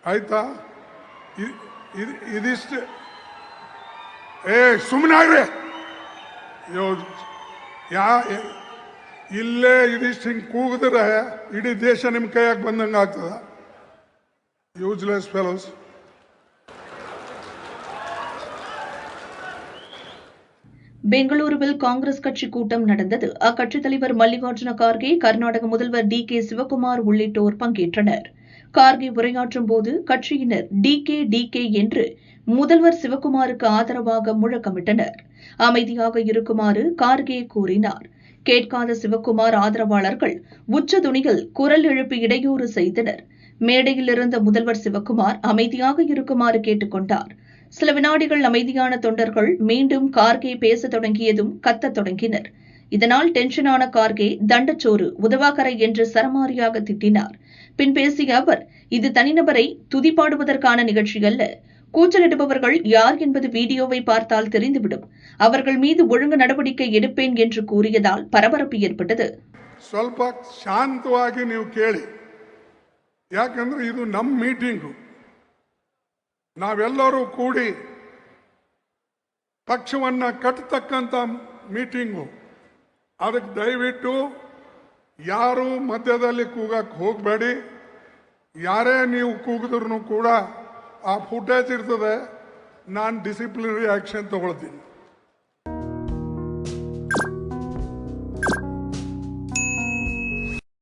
ಆಯ್ತಾ? ಇದಿಷ್ಟು ಸುಮ್ಮನಾಗ್ರಿ. ಇಲ್ಲೇ ಇದಿಷ್ಟು ಹಿಂಗೆ ಕೂಗಿದ್ರೆ ಇಡೀ ದೇಶ ನಿಮ್ಮ ಕೈಯಾಗ ಬಂದಂಗೆ ಆಗ್ತದ. Useless fellows. பெங்களூருவில் காங்கிரஸ் கட்சி கூட்டம் நடந்தது. அக்கட்சித் தலைவர் மல்லிகார்ஜுன கார்கே, கர்நாடக முதல்வர் டி.கே. சிவக்குமார் உள்ளிட்டோர் பங்கேற்றனர். கார்கே உரையாற்றும் போது கட்சியினர் டி.கே. என்று முதல்வர் சிவக்குமாருக்கு ஆதரவாக முழக்கமிட்டனர். அமைதியாக இருக்குமாறு கார்கே கூறினார். கேட்காத சிவக்குமார் ஆதரவாளர்கள் உச்சதுணியில் குரல் எழுப்பி இடையூறு செய்தனர். மேடையில் இருந்த முதல்வர் சிவக்குமார் அமைதியாக இருக்குமாறு கேட்டுக் கொண்டார். சில வினாடிகள் அமைதியான தொண்டர்கள் மீண்டும் கார்கே பேசத் தொடங்கியதும் கத்தத் தொடங்கினர். இதனால் டென்ஷனான கார்கே தண்டச்சோறு, உதவாக்கரை என்று சரமாரியாக திட்டினார். பின் பேசிய அவர், இது தனிநபரை துதிப்பாடுவதற்கான நிகழ்ச்சி அல்ல. கூச்சலிடுபவர்கள் யார் என்பது வீடியோவை பார்த்தால் தெரிந்துவிடும். அவர்கள் மீது ஒழுங்கு நடவடிக்கை எடுப்பேன் என்று கூறியதால் பரபரப்பு ஏற்பட்டது. ಸ್ವಲ್ಪ ಶಾಂತವಾಗಿ ನೀವು ಕೇಳಿ, ಯಾಕಂದ್ರೆ ಇದು ನಮ್ಮ ಮೀಟಿಂಗು. ನಾವೆಲ್ಲರೂ ಕೂಡಿ ಪಕ್ಷವನ್ನ ಕಟ್ಟತಕ್ಕಂಥ ಮೀಟಿಂಗು. ಅದಕ್ಕೆ ದಯವಿಟ್ಟು ಯಾರು ಮಧ್ಯದಲ್ಲಿ ಕೂಗಕ್ಕೆ ಹೋಗಬೇಡಿ. ಯಾರೇ ನೀವು ಕೂಗಿದ್ರು ಕೂಡ ಆ ಫುಟೇಜ್ ಇರ್ತದೆ, ನಾನು ಡಿಸಿಪ್ಲಿನರಿ ಆಕ್ಷನ್ ತಗೊಳ್ತೀನಿ.